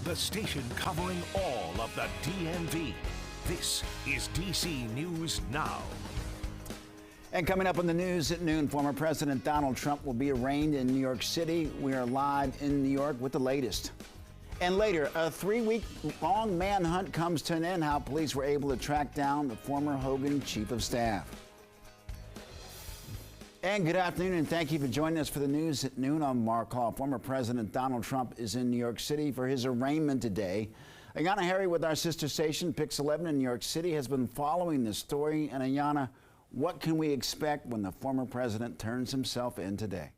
the station covering all of the DMV. This is DC News Now. And coming up on the news at noon, former President Donald Trump will be arraigned in New York City. We are live in New York with the latest. And later, a 3-week-long manhunt comes to an end. How police were able to track down the former Hogan chief of staff. And good afternoon, and thank you for joining us for the news at noon. I'm Mark Hall. Former President Donald Trump is in New York City for his arraignment today. Ayanna Harry with our sister station, Pix 11 in New York City, has been following this story. And Ayanna, what can we expect when the former president turns himself in today?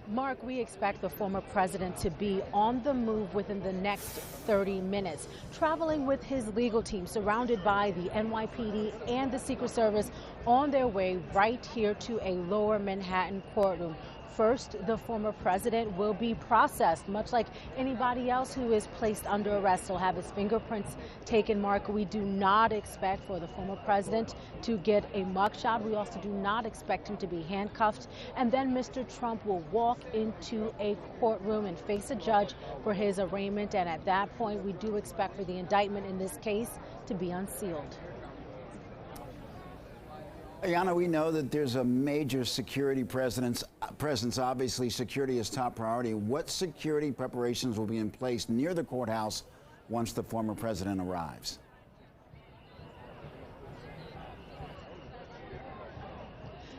Mark, we expect the former president to be on the move within the next 30 minutes, traveling with his legal team, surrounded by the NYPD and the Secret Service, on their way right here to a Lower Manhattan courtroom. First, the former president will be processed, much like anybody else who is placed under arrest. He'll have his fingerprints taken. Mark, we do not expect for the former president to get a mugshot. We also do not expect him to be handcuffed. And then Mr. Trump will walk into a courtroom and face a judge for his arraignment. And at that point, we do expect for the indictment in this case to be unsealed. Ayanna, we know that there's a major security presence. Obviously, security is top priority. What security preparations will be in place near the courthouse once the former president arrives?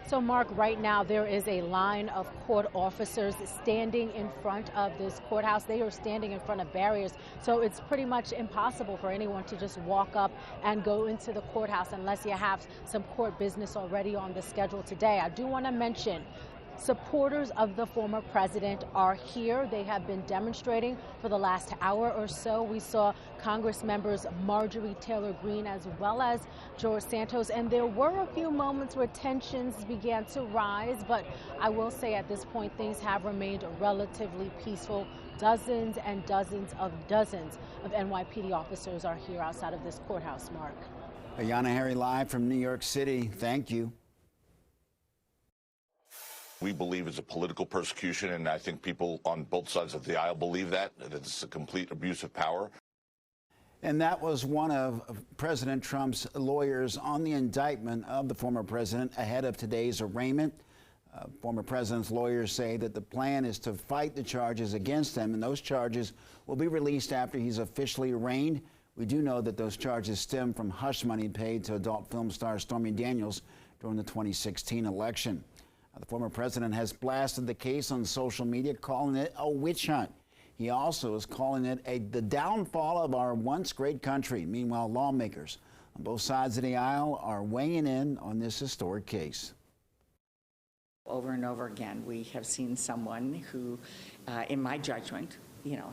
So, Mark, right now there is a line of court officers standing in front of this courthouse. They are standing in front of barriers, so it's pretty much impossible for anyone to just walk up and go into the courthouse unless you have some court business already on the schedule today. I do want to mention supporters of the former president are here. They have been demonstrating for the last hour or so. We saw Congress members Marjorie Taylor Greene as well as George Santos, and there were a few moments where tensions began to rise, but I will say at this point things have remained relatively peaceful. Dozens and dozens of NYPD officers are here outside of this courthouse, Mark. Ayanna Harry live from New York City. Thank you. We believe it's a political persecution, and I think people on both sides of the aisle believe that it's a complete abuse of power. And that was one of President Trump's lawyers on the indictment of the former president ahead of today's arraignment. Former president's lawyers say that the plan is to fight the charges against him, and those charges will be released after he's officially arraigned. We do know that those charges stem from hush money paid to adult film star Stormy Daniels during the 2016 election. The former president has blasted the case on social media, calling it a witch hunt. He also is calling it the downfall of our once great country. Meanwhile, lawmakers on both sides of the aisle are weighing in on this historic case. Over and over again, we have seen someone who, in my judgment,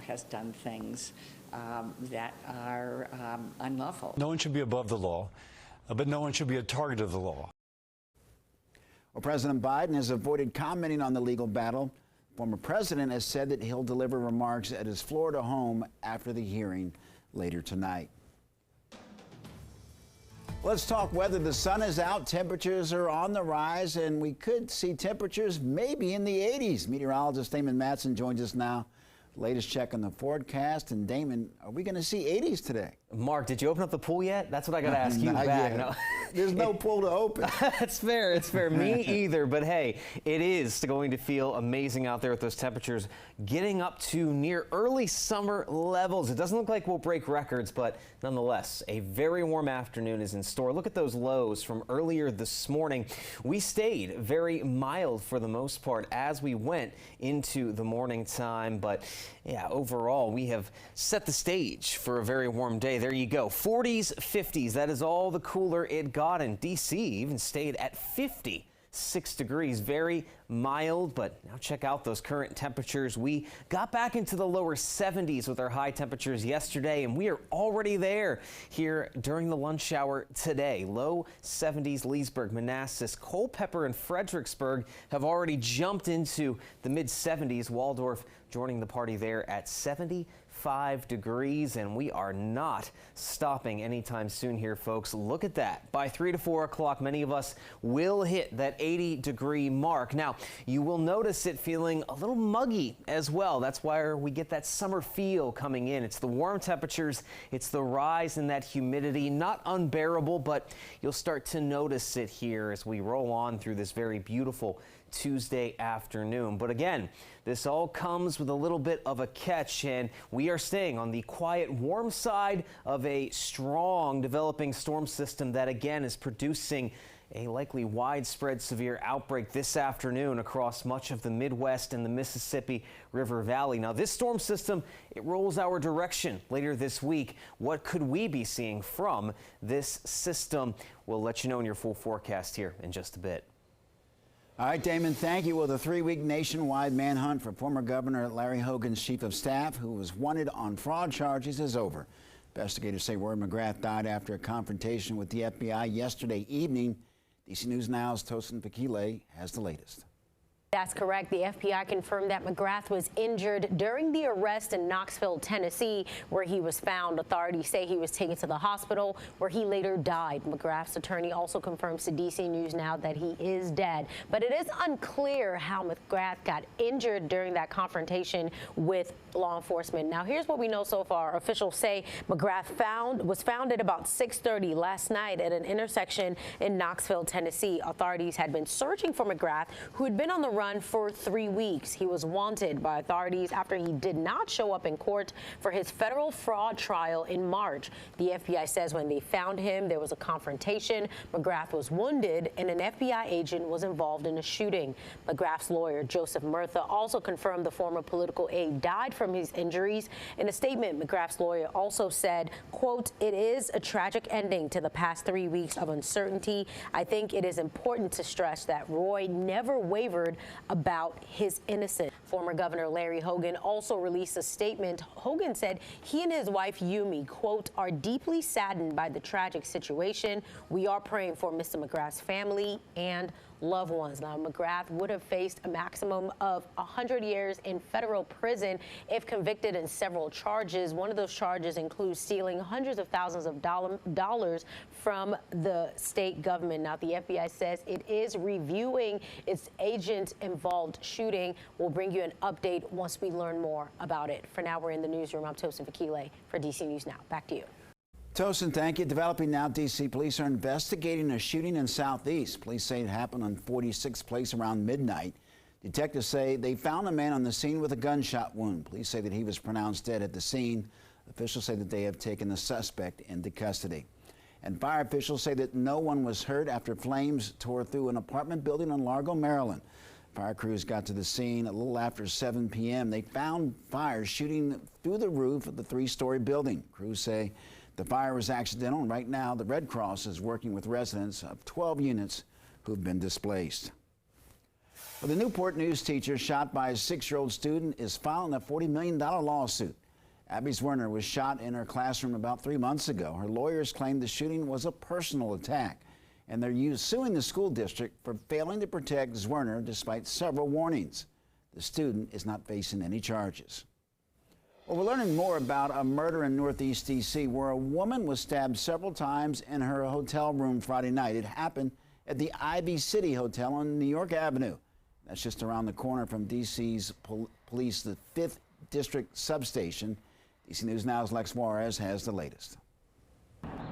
has done things that are unlawful. No one should be above the law, but no one should be a target of the law. Well, President Biden has avoided commenting on the legal battle. The former president has said that he'll deliver remarks at his Florida home after the hearing later tonight. Let's talk weather. The sun is out, temperatures are on the rise, and we could see temperatures maybe in the 80s. Meteorologist Damon Matson joins us now. Latest check on the forecast. And Damon, are we going to see 80s today? Mark, did you open up the pool yet? That's what I got to ask you back. No. There's no pool to open. It's fair. It's fair. Me either. But hey, it is going to feel amazing out there with those temperatures getting up to near early summer levels. It doesn't look like we'll break records, but nonetheless, a very warm afternoon is in store. Look at those lows from earlier this morning. We stayed very mild for the most part as we went into the morning time. But yeah, overall, we have set the stage for a very warm day. There you go. 40s, 50s. That is all the cooler it got in D.C. Even stayed at 56 degrees. Very mild, but now check out those current temperatures. We got back into the lower 70s with our high temperatures yesterday, and we are already there here during the lunch hour today. Low 70s, Leesburg, Manassas, Culpeper, and Fredericksburg have already jumped into the mid 70s. Waldorf joining the party there at 75 85 degrees, and we are not stopping anytime soon here, folks. Look at that. By 3 to 4 o'clock, many of us will hit that 80-degree mark. Now, you will notice it feeling a little muggy as well. That's why we get that summer feel coming in. It's the warm temperatures. It's the rise in that humidity. Not unbearable, but you'll start to notice it here as we roll on through this very beautiful Tuesday afternoon. But again, this all comes with a little bit of a catch, and we are staying on the quiet, warm side of a strong developing storm system that again is producing a likely widespread severe outbreak this afternoon across much of the Midwest and the Mississippi River Valley. Now, this storm system, it rolls our direction later this week. What could we be seeing from this system? We'll let you know in your full forecast here in just a bit. All right, Damon, thank you. Well, the 3-week nationwide manhunt for former Governor Larry Hogan's chief of staff, who was wanted on fraud charges, is over. Investigators say Roy McGrath died after a confrontation with the FBI yesterday evening. DC News Now's Tosin Fakile has the latest. That's correct. The FBI confirmed that McGrath was injured during the arrest in Knoxville, Tennessee, where he was found. Authorities say he was taken to the hospital, where he later died. McGrath's attorney also confirms to DC News Now that he is dead. But it is unclear how McGrath got injured during that confrontation with law enforcement. Now, here's what we know so far. Officials say McGrath was found at about 6:30 last night at an intersection in Knoxville, Tennessee. Authorities had been searching for McGrath, who had been on the run for 3 weeks. He was wanted by authorities after he did not show up in court for his federal fraud trial in March. The FBI says when they found him, there was a confrontation. McGrath was wounded, and an FBI agent was involved in a shooting. McGrath's lawyer, Joseph Murtha, also confirmed the former political aide died from his injuries. In a statement, McGrath's lawyer also said, quote, "It is a tragic ending to the past 3 weeks of uncertainty. I think it is important to stress that Roy never wavered about his innocence." Former Governor Larry Hogan also released a statement. Hogan said he and his wife Yumi, quote, "are deeply saddened by the tragic situation. We are praying for Mr. McGrath's family and loved ones." Now, McGrath would have faced a maximum of 100 years in federal prison if convicted in several charges. One of those charges includes stealing hundreds of thousands of dollars from the state government. Now, the FBI says it is reviewing its agent-involved shooting. We'll bring you an update once we learn more about it. For now, we're in the newsroom. I'm Tosin Fakile for DC News Now. Back to you. Tosin, thank you. Developing now, D.C. police are investigating a shooting in Southeast. Police say it happened on 46th Place around midnight. Detectives say they found a man on the scene with a gunshot wound. Police say that he was pronounced dead at the scene. Officials say that they have taken the suspect into custody. And fire officials say that no one was hurt after flames tore through an apartment building in Largo, Maryland. Fire crews got to the scene a little after 7 p.m. They found fire shooting through the roof of the 3-story building. Crews say the fire was accidental, and right now the Red Cross is working with residents of 12 units who've been displaced. Well, the Newport News teacher shot by a 6-year-old student is filing a $40 million lawsuit. Abby Zwerner was shot in her classroom about 3 months ago. Her lawyers claim the shooting was a personal attack, and they're suing the school district for failing to protect Zwerner despite several warnings. The student is not facing any charges. Well, we're learning more about a murder in Northeast D.C. where a woman was stabbed several times in her hotel room Friday night. It happened at the Ivy City Hotel on New York Avenue. That's just around the corner from D.C.'s police, the 5th District Substation. DC News Now's Lex Juarez has the latest.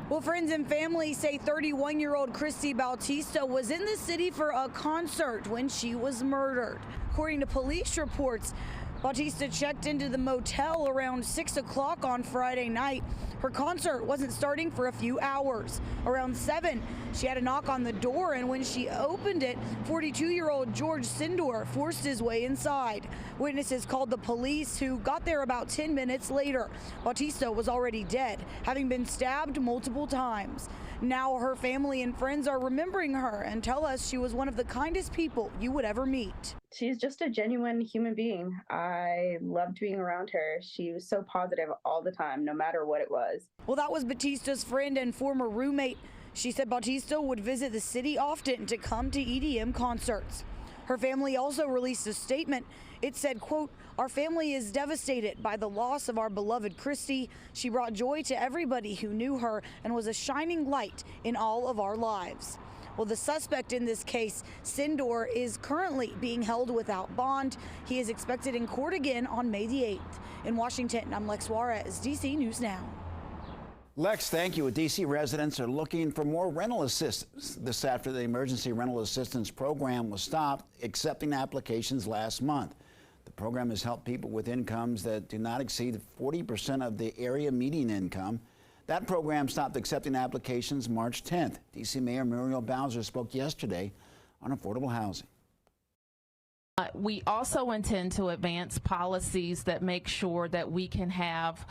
Well, friends and family say 31-year-old Christy Bautista was in the city for a concert when she was murdered. According to police reports, Bautista checked into the motel around 6 o'clock on Friday night. Her concert wasn't starting for a few hours. Around 7, she had a knock on the door, and when she opened it, 42-year-old George Sindor forced his way inside. Witnesses called the police, who got there about 10 minutes later. Bautista was already dead, having been stabbed multiple times. Now her family and friends are remembering her and tell us she was one of the kindest people you would ever meet. She's just a genuine human being. I loved being around her. She was so positive all the time, no matter what it was. Well, that was Bautista's friend and former roommate. She said Bautista would visit the city often to come to EDM concerts. Her family also released a statement. It said, quote, "Our family is devastated by the loss of our beloved Christy. She brought joy to everybody who knew her and was a shining light in all of our lives." Well, the suspect in this case, Sindor, is currently being held without bond. He is expected in court again on May the 8th. In Washington, I'm Lex Juarez, DC News Now. Lex, thank you. D.C. residents are looking for more rental assistance. This after the emergency rental assistance program was stopped accepting applications last month. The program has helped people with incomes that do not exceed 40% of the area median income. That program stopped accepting applications March 10th. D.C. Mayor Muriel Bowser spoke yesterday on affordable housing. We also intend to advance policies that make sure that we can have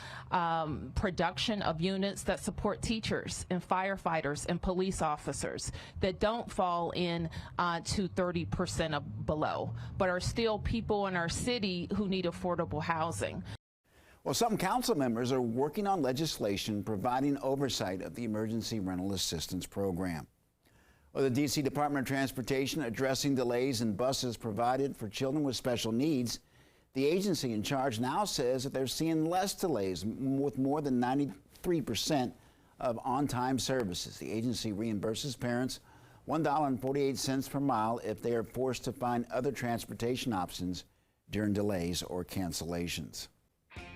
production of units that support teachers and firefighters and police officers that don't fall in to 30% below, but are still people in our city who need affordable housing. Well, some council members are working on legislation providing oversight of the emergency rental assistance program. Well, the D.C. Department of Transportation addressing delays in buses provided for children with special needs. The agency in charge now says that they're seeing less delays with more than 93% of on-time services. The agency reimburses parents $1.48 per mile if they are forced to find other transportation options during delays or cancellations.